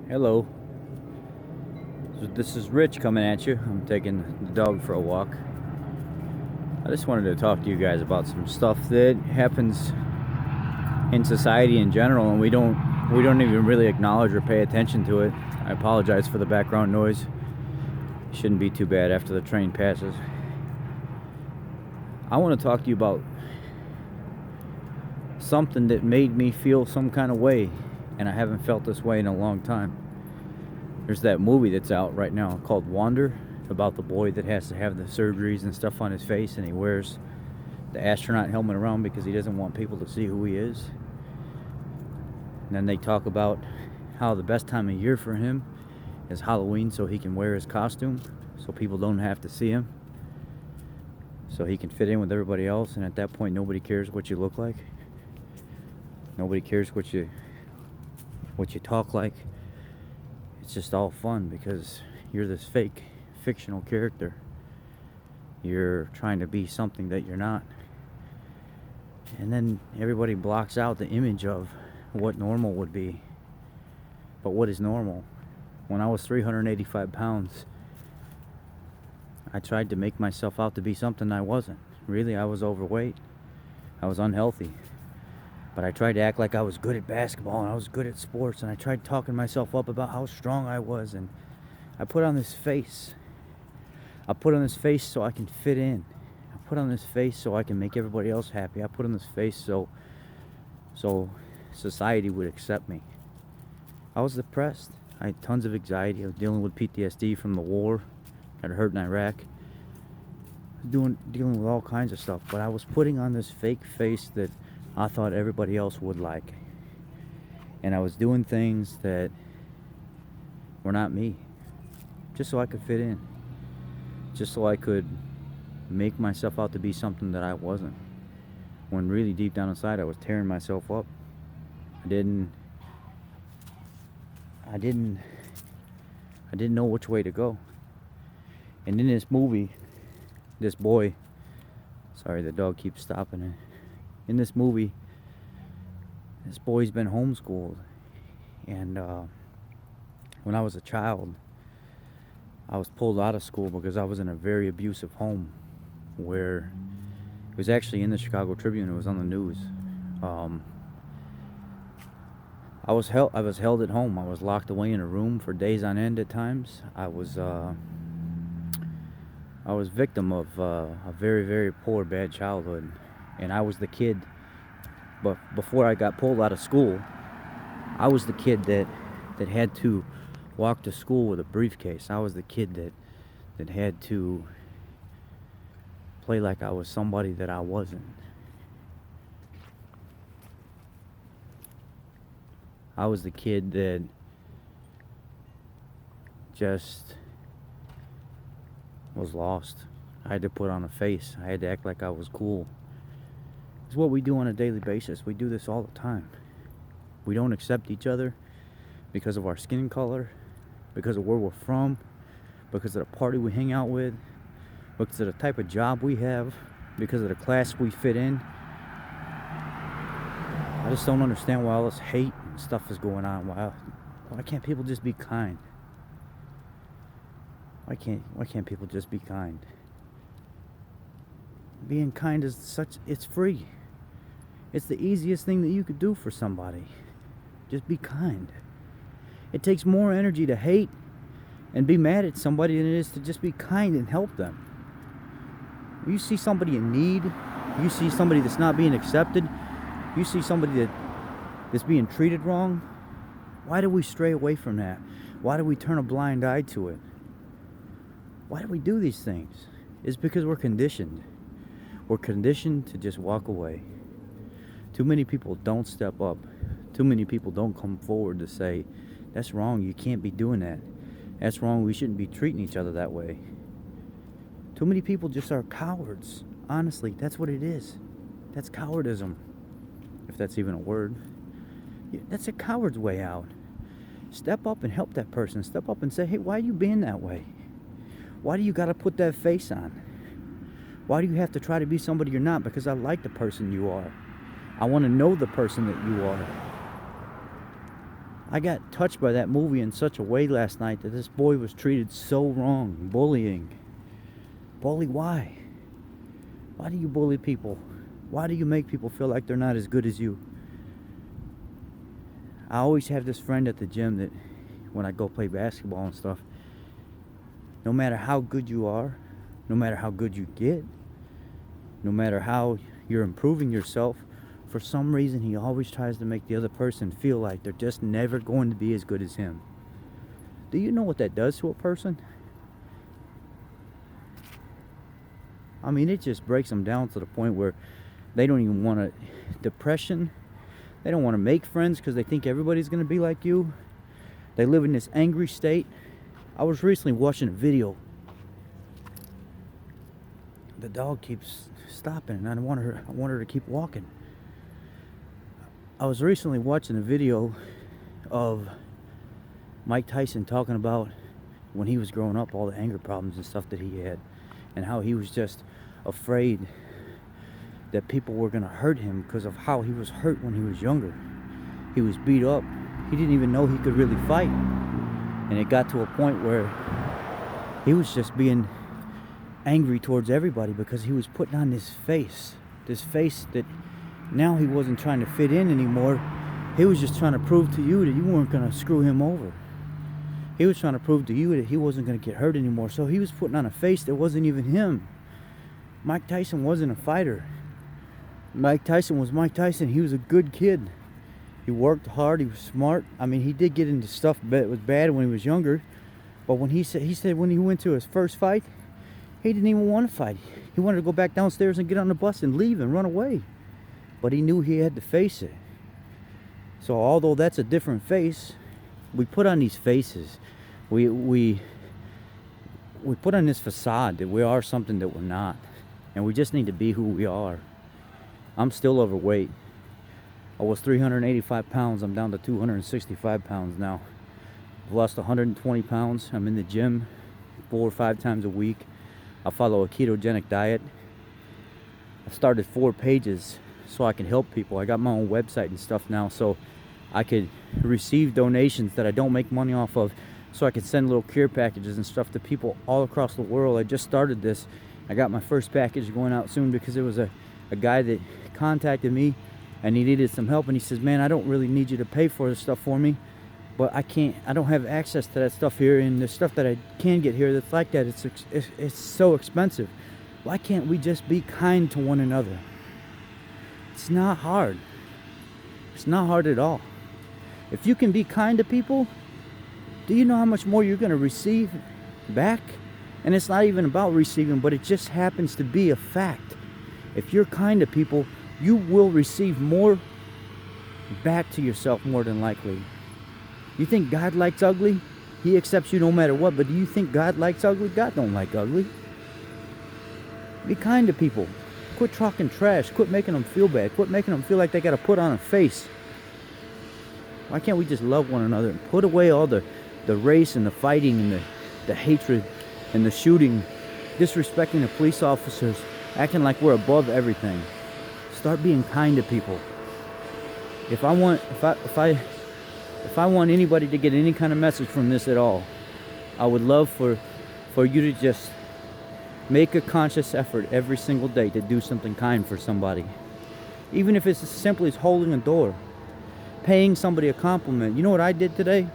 Hello. So this is Rich coming at you. I'm taking the dog for a walk. I just wanted to talk to you guys about some stuff that happens in society in general, and we don't even really acknowledge or pay attention to it. I apologize for the background noise. Shouldn't be too bad after the train passes. I want to talk to you about something that made me feel some kind of way, and I haven't felt this way in a long time. There's that movie that's out right now called Wander, about the boy that has to have the surgeries and stuff on his face, and he wears the astronaut helmet around because he doesn't want people to see who he is. And then they talk about how the best time of year for him is Halloween, so he can wear his costume so people don't have to see him, so he can fit in with everybody else. And at that point, nobody cares what you look like, nobody cares what you talk like. It's just all fun because you're this fake fictional character. You're trying to be something that you're not, and then everybody blocks out the image of what normal would be. But what is normal? When I was 385 pounds, I tried to make myself out to be something I wasn't. Really, I was overweight. I was unhealthy. But I tried to act like I was good at basketball and I was good at sports, and I tried talking myself up about how strong I was, and I put on this face. I put on this face so I can fit in. I put on this face so I can make everybody else happy. I put on this face so society would accept me. I was depressed. I had tons of anxiety. I was dealing with PTSD from the war. Got hurt in Iraq. Dealing with all kinds of stuff. But I was putting on this fake face that I thought everybody else would like. And I was doing things that were not me, just so I could fit in. Just so I could make myself out to be something that I wasn't. When really deep down inside I was tearing myself up. I didn't know which way to go. And in this movie, this boy, sorry, the dog keeps stopping it. In this movie, this boy's been homeschooled, and when I was a child, I was pulled out of school because I was in a very abusive home, where it was actually in the Chicago Tribune. It was on the news. I was held at home. I was locked away in a room for days on end at times. I was victim of a very, very poor, bad childhood. And I was the kid, but before I got pulled out of school, I was the kid that had to walk to school with a briefcase. I was the kid that had to play like I was somebody that I wasn't. I was the kid that just was lost. I had to put on a face. I had to act like I was cool. It's what we do on a daily basis. We do this all the time. We don't accept each other because of our skin color, because of where we're from, because of the party we hang out with, because of the type of job we have, because of the class we fit in. I just don't understand why all this hate and stuff is going on. Why can't people just be kind? Why can't people just be kind? Being kind is it's free. It's the easiest thing that you could do for somebody. Just be kind. It takes more energy to hate and be mad at somebody than it is to just be kind and help them. You see somebody in need, you see somebody that's not being accepted, you see somebody that's being treated wrong, why do we stray away from that? Why do we turn a blind eye to it? Why do we do these things? It's because we're conditioned. We're conditioned to just walk away. Too many people don't step up. Too many people don't come forward to say, that's wrong, you can't be doing that. That's wrong, we shouldn't be treating each other that way. Too many people just are cowards. Honestly, that's what it is. That's cowardism, if that's even a word. That's a coward's way out. Step up and help that person. Step up and say, hey, why are you being that way? Why do you got to put that face on? Why do you have to try to be somebody you're not? Because I like the person you are. I want to know the person that you are. I got touched by that movie in such a way last night that this boy was treated so wrong. Bullying. Bully, why? Why do you bully people? Why do you make people feel like they're not as good as you? I always have this friend at the gym that when I go play basketball and stuff, no matter how good you are, no matter how good you get, no matter how you're improving yourself, for some reason he always tries to make the other person feel like they're just never going to be as good as him. Do you know what that does to a person? I mean, it just breaks them down to the point where they don't even want to, depression, they don't want to make friends because they think everybody's going to be like you. They live in this angry state. I was recently watching a video. The dog keeps stopping and I want her to keep walking. I was recently watching a video of Mike Tyson talking about when he was growing up, all the anger problems and stuff that he had, and how he was just afraid that people were going to hurt him because of how he was hurt when he was younger. He was beat up. He didn't even know he could really fight. And it got to a point where he was just being angry towards everybody because he was putting on this face that now he wasn't trying to fit in anymore. He was just trying to prove to you that you weren't going to screw him over. He was trying to prove to you that he wasn't going to get hurt anymore. So he was putting on a face that wasn't even him. Mike Tyson wasn't a fighter. Mike Tyson was Mike Tyson. He was a good kid. He worked hard. He was smart. I mean, he did get into stuff that was bad when he was younger. But when he said when he went to his first fight, he didn't even want to fight. He wanted to go back downstairs and get on the bus and leave and run away. But he knew he had to face it. So although that's a different face, we put on these faces. We put on this facade that we are something that we're not. And we just need to be who we are. I'm still overweight. I was 385 pounds. I'm down to 265 pounds now. I've lost 120 pounds. I'm in the gym 4 or 5 times a week. I follow a ketogenic diet. I've started 4 pages so I can help people. I got my own website and stuff now so I could receive donations that I don't make money off of, so I could send little care packages and stuff to people all across the world. I just started this. I got my first package going out soon because there was a guy that contacted me and he needed some help, and he says, man, I don't really need you to pay for this stuff for me, but I don't have access to that stuff here, and the stuff that I can get here that's like that, it's so expensive. Why can't we just be kind to one another? It's not hard. It's not hard at all. If you can be kind to people, do you know how much more you're going to receive back? And it's not even about receiving, but it just happens to be a fact. If you're kind to people, you will receive more back to yourself more than likely. You think God likes ugly? He accepts you no matter what, but do you think God likes ugly? God don't like ugly. Be kind to people. Quit talking trash. Quit making them feel bad. Quit making them feel like they got to put on a face. Why can't we just love one another and put away all the race and the fighting and the hatred and the shooting, disrespecting the police officers, acting like we're above everything? Start being kind to people. If I want anybody to get any kind of message from this at all, I would love for you to just make a conscious effort every single day to do something kind for somebody. Even if it's as simple as holding a door, paying somebody a compliment. You know what I did today?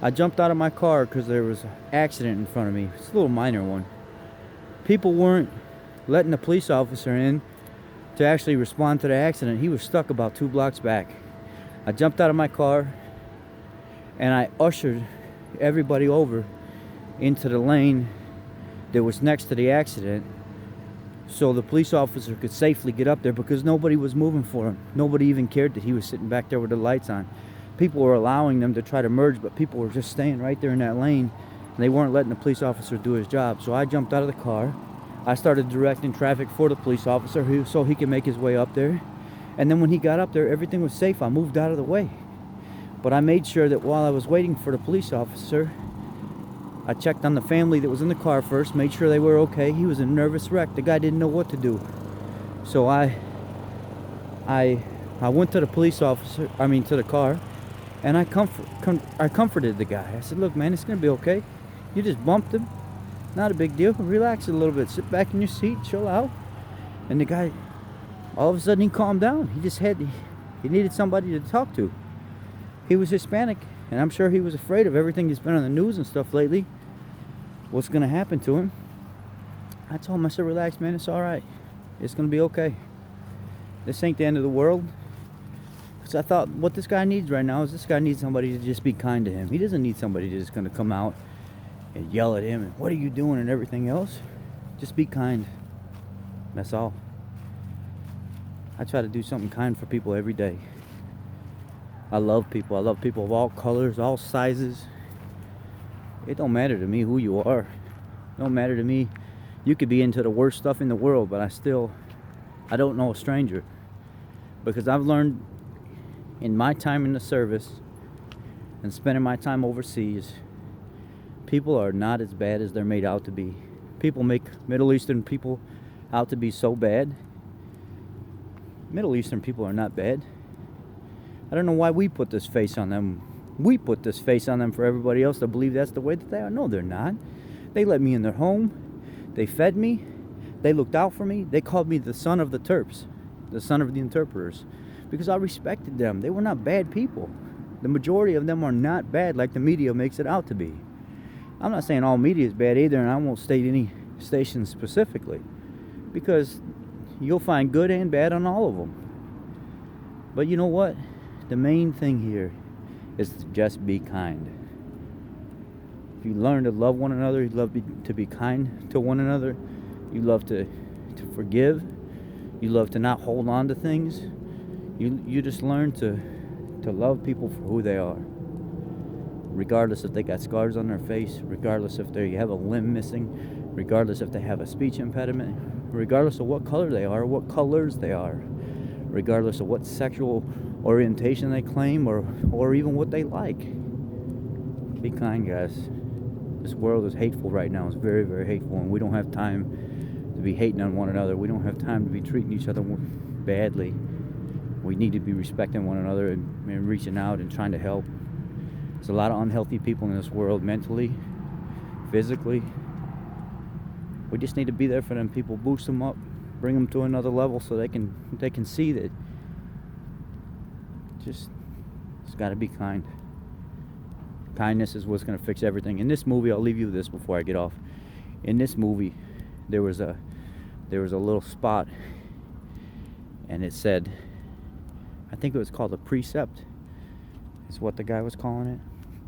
I jumped out of my car because there was an accident in front of me. It's a little minor one. People weren't letting the police officer in to actually respond to the accident. He was stuck about 2 blocks back. I jumped out of my car and I ushered everybody over into the lane that was next to the accident so the police officer could safely get up there, because nobody was moving for him. Nobody even cared that he was sitting back there with the lights on. People were allowing them to try to merge, but people were just staying right there in that lane, and they weren't letting the police officer do his job. So I jumped out of the car. I started directing traffic for the police officer so he could make his way up there. And then when he got up there, everything was safe. I moved out of the way. But I made sure that while I was waiting for the police officer, I checked on the family that was in the car first, made sure they were okay. He was a nervous wreck. The guy didn't know what to do. So I went to the police officer, to the car, And I comforted the guy. I said, look, man, it's going to be okay. You just bumped him. Not a big deal. Relax a little bit. Sit back in your seat. Chill out. And the guy, all of a sudden, he calmed down. He needed somebody to talk to. He was Hispanic. And I'm sure he was afraid of everything that's been on the news and stuff lately. What's going to happen to him. I told him, I said, relax, man. It's all right. It's going to be okay. This ain't the end of the world. So I thought what this guy needs right now is this guy needs somebody to just be kind to him. He doesn't need somebody that's going to come out and yell at him and what are you doing and everything else. Just be kind. That's all. I try to do something kind for people every day. I love people. I love people of all colors, all sizes. It don't matter to me who you are. It don't matter to me. You could be into the worst stuff in the world, but I don't know a stranger. Because I've learned in my time in the service and spending my time overseas, people are not as bad as they're made out to be. People make Middle Eastern people out to be so bad. Middle Eastern people are not bad. I don't know why we put this face on them. We put this face on them for everybody else to believe that's the way that they are. No, they're not. They let me in their home. They fed me. They looked out for me. They called me the son of the Terps, the son of the interpreters, because I respected them. They were not bad people. The majority of them are not bad like the media makes it out to be. I'm not saying all media is bad either, and I won't state any station specifically, because you'll find good and bad on all of them. But you know what? The main thing here is to just be kind. If you learn to love one another, you love to be kind to one another, you love to forgive, you love to not hold on to things, you just learn to love people for who they are. Regardless if they got scars on their face, regardless if they have a limb missing, regardless if they have a speech impediment, regardless of what color they are, what colors they are, regardless of what sexual orientation they claim or even what they like. Be kind, guys. This world is hateful right now. It's very, very hateful, and we don't have time to be hating on one another. We don't have time to be treating each other badly. We need to be respecting one another and reaching out and trying to help. There's a lot of unhealthy people in this world, mentally, physically. We just need to be there for them people, boost them up, bring them to another level so they can see that it's got to be kind. Kindness is what's going to fix everything. In this movie, I'll leave you with this before I get off. In this movie, there was a little spot, and it said, I think it was called a precept, is what the guy was calling it.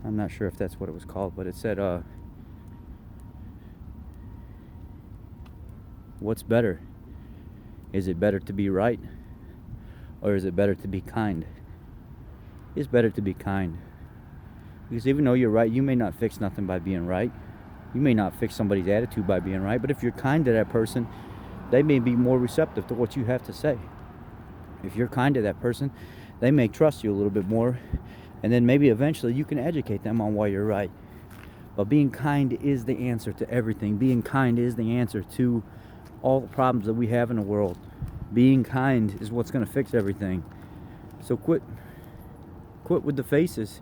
I'm not sure if that's what it was called, but it said, what's better? Is it better to be right, or is it better to be kind? It's better to be kind. Because even though you're right, you may not fix nothing by being right. You may not fix somebody's attitude by being right, but if you're kind to that person, they may be more receptive to what you have to say. If you're kind to that person, they may trust you a little bit more, and then maybe eventually you can educate them on why you're right. But being kind is the answer to everything. Being kind is the answer to all the problems that we have in the world. Being kind is what's going to fix everything. So quit with the faces.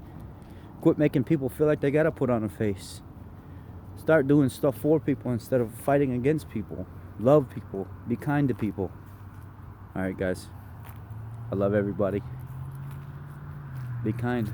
Quit making people feel like they got to put on a face. Start doing stuff for people instead of fighting against people. Love people. Be kind to people. Alright, guys. I love everybody. Be kind.